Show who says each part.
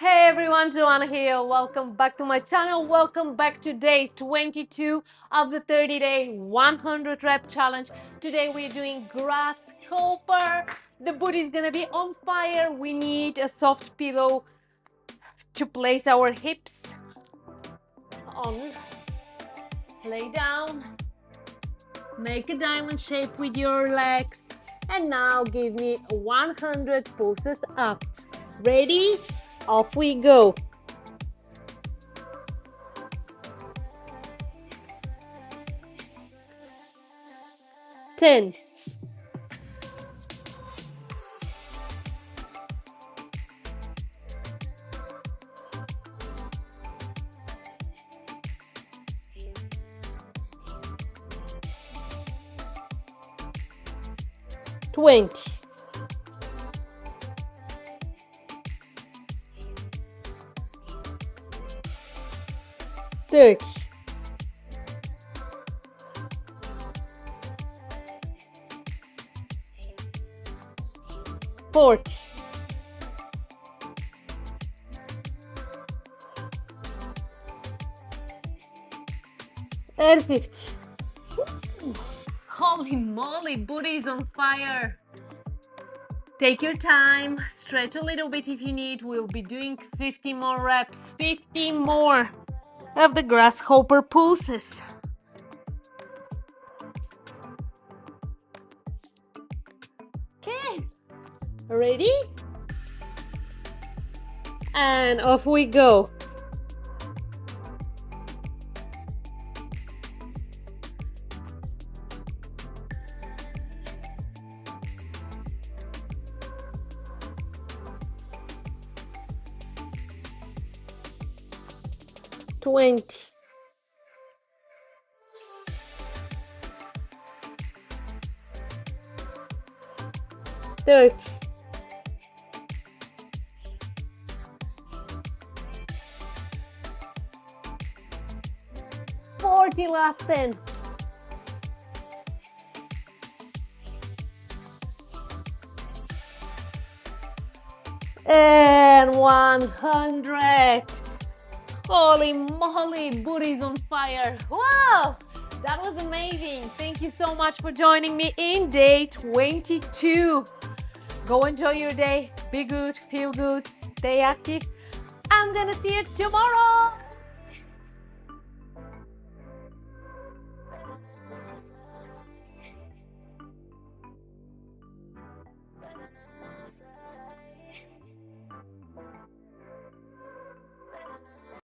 Speaker 1: Hey everyone, Joana here. Welcome back to my channel. Welcome back to day 22 of the 30-day 100 rep challenge. Today we're doing Grasshopper. The booty is gonna be on fire. We need a soft pillow to place our hips on. Lay down. Make a diamond shape with your legs. And now give me 100 pulses up. Ready? Off we go. 10, 20, 30, 40, 50. Holy moly, booty is on fire. Take your time, stretch a little bit if you need. We'll be doing 50 more reps, 50 more of the grasshopper pulses. Okay, ready? And off we go. Twenty, 30, 40, last 10, and 100. Holy moly, booty's on fire. Wow, that was amazing. Thank you so much for joining me in day 22. Go enjoy your day. Be good, feel good, stay active. I'm gonna see you tomorrow.